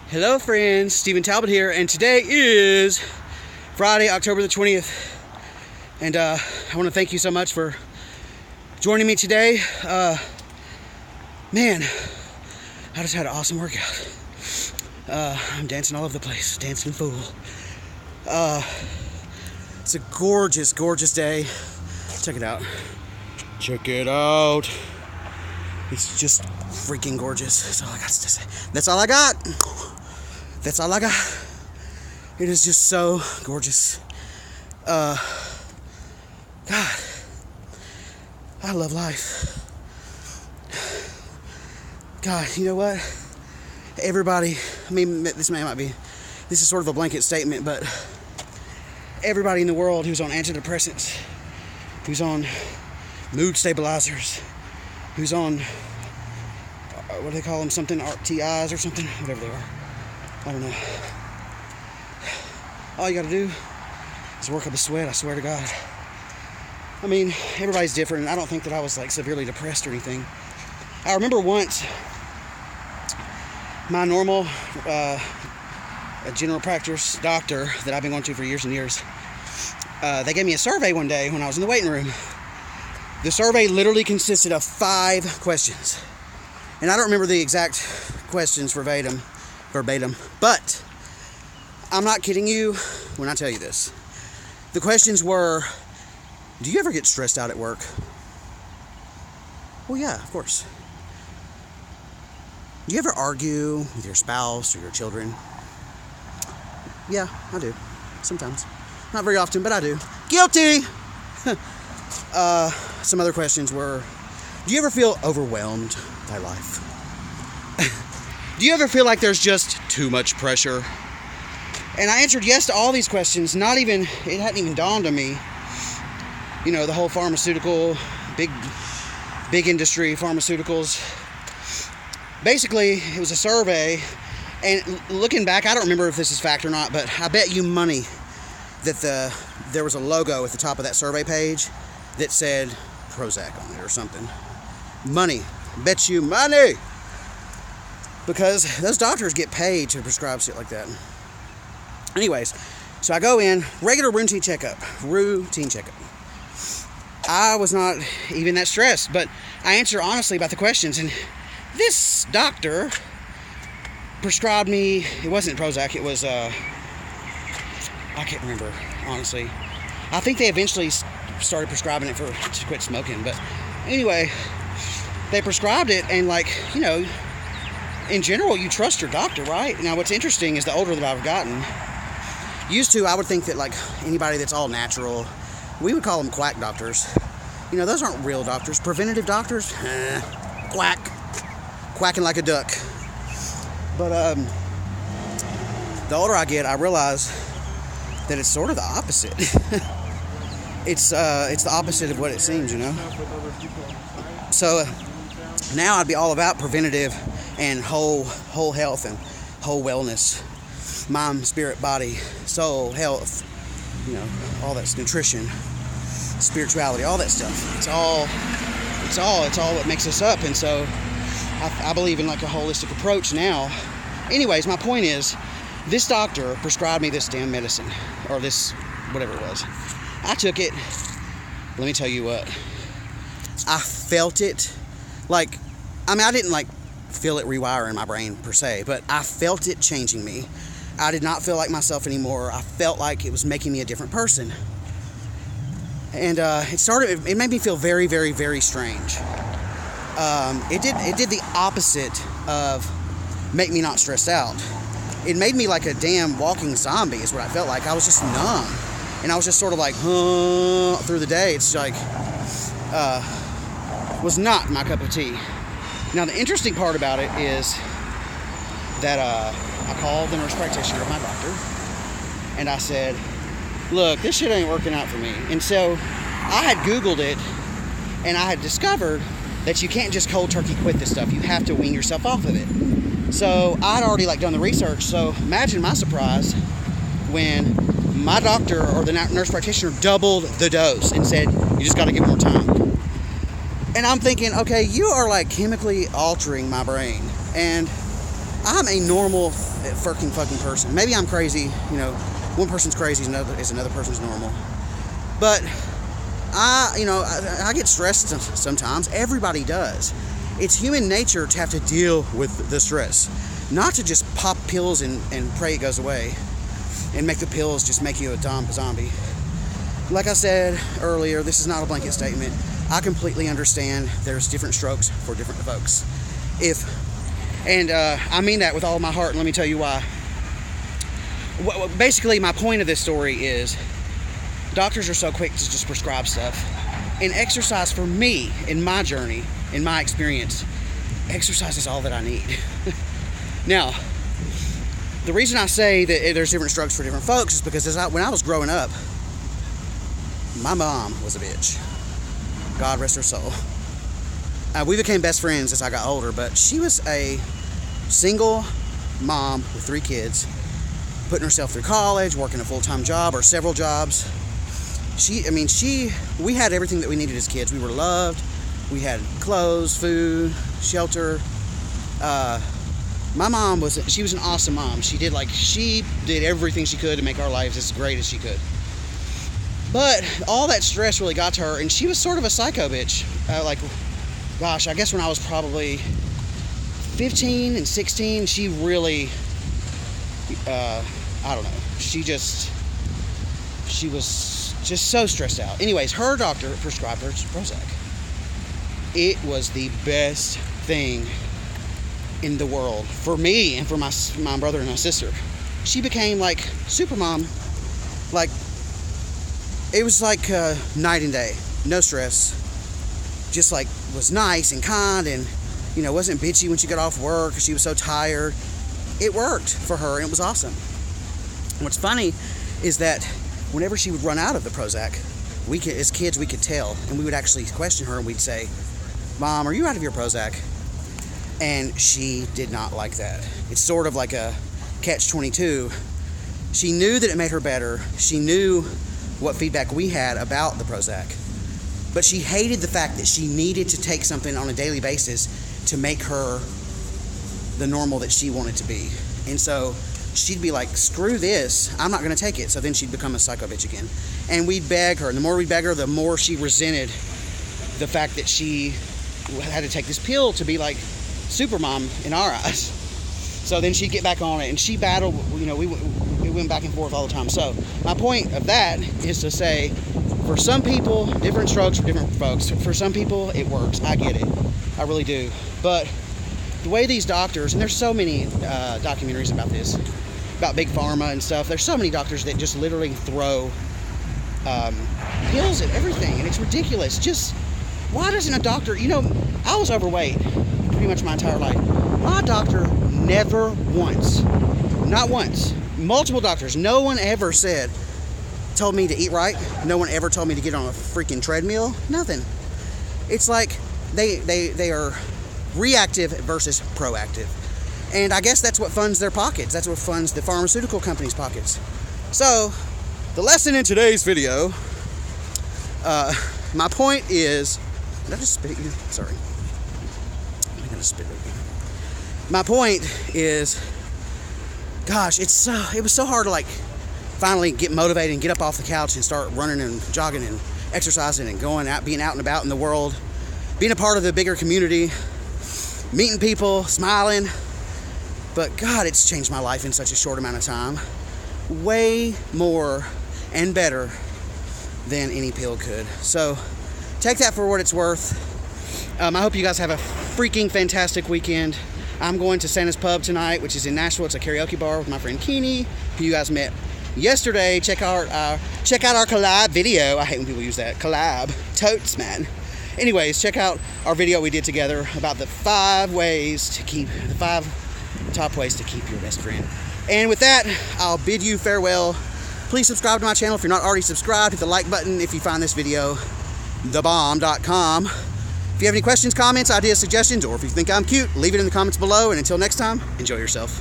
Hello friends, Stephen Talbot here, and today is Friday, October the 20th, and I want to thank you so much for joining me today. Man, I just had an awesome workout. I'm dancing all over the place, dancing fool. It's a gorgeous, gorgeous day. Check it out. Check it out. It's just freaking gorgeous. That's all I got to say. That's all I got. That's all I got. It is just so gorgeous. God, I love life. God, you know what? Everybody, I mean, this is sort of a blanket statement, but everybody in the world who's on antidepressants, who's on mood stabilizers, who's on, what do they call them, something, RTIs or something, whatever they are. I don't know. All you gotta do is work up a sweat, I swear to God. I mean, everybody's different, and I don't think that I was like severely depressed or anything. I remember once, my normal general practice doctor that I've been going to for years and years, they gave me a survey one day when I was in the waiting room. The survey literally consisted of 5 questions. And I don't remember the exact questions verbatim, but I'm not kidding you when I tell you this. The questions were, do you ever get stressed out at work? Well, yeah, of course. Do you ever argue with your spouse or your children? Yeah, I do. Sometimes. Not very often, but I do. Guilty! Some other questions were, do you ever feel overwhelmed by life? Do you ever feel like there's just too much pressure? And I answered yes to all these questions. It hadn't even dawned on me. You know, the whole pharmaceutical, big industry, pharmaceuticals. Basically, it was a survey, and looking back, I don't remember if this is fact or not, but I bet you money that there was a logo at the top of that survey page that said Prozac on it or something. Money. Bet you money! Because those doctors get paid to prescribe shit like that. Anyways, so I go in, regular routine checkup. I was not even that stressed, but I answer honestly about the questions, and this doctor prescribed me, it wasn't Prozac, it was, I can't remember, honestly. I think they eventually started prescribing it to quit smoking, but anyway, they prescribed it, and like, you know, in general, you trust your doctor, right? Now, what's interesting is the older that I've gotten, used to, I would think that like anybody that's all natural, we would call them quack doctors. You know, those aren't real doctors. Preventative doctors, quack. Quacking like a duck. But the older I get, I realize that it's sort of the opposite. It's the opposite of what it seems, you know. So now I'd be all about preventative and whole health and whole wellness, mind, spirit, body, soul, health, you know, all that's nutrition, spirituality, all that stuff. It's all what makes us up. And so I believe in like a holistic approach now. Anyways, my point is, this doctor prescribed me this damn medicine, or this, whatever it was. I took it. Let me tell you what. I felt it. Like, I mean, I didn't like feel it rewire in my brain per se, but I felt it changing me. I did not feel like myself anymore. I felt like it was making me a different person. And it made me feel very, very, very strange. It did the opposite of make me not stressed out. It made me like a damn walking zombie is what I felt like. I was just numb. And I was just sort of like, through the day. It's like, was not my cup of tea. Now, the interesting part about it is that I called the nurse practitioner of my doctor, and I said, look, this shit ain't working out for me. And so I had Googled it, and I had discovered that you can't just cold turkey quit this stuff. You have to wean yourself off of it. So I'd already like done the research. So imagine my surprise when my doctor or the nurse practitioner doubled the dose and said, you just got to give more time. And I'm thinking, okay, you are like chemically altering my brain. And I'm a normal fucking person. Maybe I'm crazy, you know, one person's crazy is another person's normal. But I get stressed sometimes. Everybody does. It's human nature to have to deal with the stress. Not to just pop pills and pray it goes away. And make the pills just make you a dumb zombie. Like I said earlier, this is not a blanket statement. I completely understand there's different strokes for different folks. I mean that with all my heart, and let me tell you why. Basically, my point of this story is doctors are so quick to just prescribe stuff. And exercise for me, in my journey, in my experience, exercise is all that I need. Now, the reason I say that there's different strokes for different folks is because when I was growing up, my mom was a bitch. God rest her soul. We became best friends as I got older, but she was a single mom with 3 kids, putting herself through college, working a full-time job or several jobs. We had everything that we needed as kids. We were loved. We had clothes, food, shelter. My mom was an awesome mom. She did everything she could to make our lives as great as she could. But all that stress really got to her, and she was sort of a psycho bitch. I guess when I was probably 15 and 16, she really, I don't know. She was just so stressed out. Anyways, her doctor prescribed her Prozac. It was the best thing in the world for me and for my brother and my sister. She became like super mom. It was like night and day. No stress. Just was nice and kind, and wasn't bitchy when she got off work because she was so tired. It worked for her, and it was awesome. And what's funny is that whenever she would run out of the Prozac, as kids, we could tell, and we would actually question her, and we'd say, "Mom, are you out of your Prozac?" And she did not like that. It's sort of like a catch-22. She knew that it made her better. She knew what feedback we had about the Prozac. But she hated the fact that she needed to take something on a daily basis to make her the normal that she wanted to be. And so she'd be like, screw this, I'm not going to take it. So then she'd become a psycho bitch again. And we'd beg her. And the more we'd beg her, the more she resented the fact that she had to take this pill to be like super mom in our eyes. So then she'd get back on it, and she battled, we went back and forth all the time. So my point of that is to say, for some people, different strokes for different folks. For some people, it works. I get it. I really do. But the way these doctors, and there's so many documentaries about this, about big pharma and stuff, there's so many doctors that just literally throw pills at everything, and it's ridiculous. Just, why doesn't a doctor, I was overweight pretty much my entire life. My doctor never once, not once, multiple doctors, no one ever told me to eat right. No one ever told me to get on a freaking treadmill. Nothing. It's like they are reactive versus proactive. And I guess that's what funds their pockets. That's what funds the pharmaceutical companies' pockets. So, the lesson in today's video, my point is, did I just spit at you? Sorry. I'm gonna spit at you. My point is, gosh, it was so hard to finally get motivated and get up off the couch and start running and jogging and exercising and going out, being out and about in the world, being a part of the bigger community, meeting people, smiling. But God, it's changed my life in such a short amount of time. Way more and better than any pill could. So take that for what it's worth. I hope you guys have a freaking fantastic weekend. I'm going to Santa's Pub tonight, which is in Nashville. It's a karaoke bar with my friend Keeney, who you guys met yesterday. Check out our collab video. I hate when people use that. Collab. Totes, man. Anyways, check out our video we did together about the 5 top ways to keep your best friend. And with that, I'll bid you farewell. Please subscribe to my channel if you're not already subscribed. Hit the like button if you find this video thebomb.com. If you have any questions, comments, ideas, suggestions, or if you think I'm cute, leave it in the comments below. And until next time, enjoy yourself.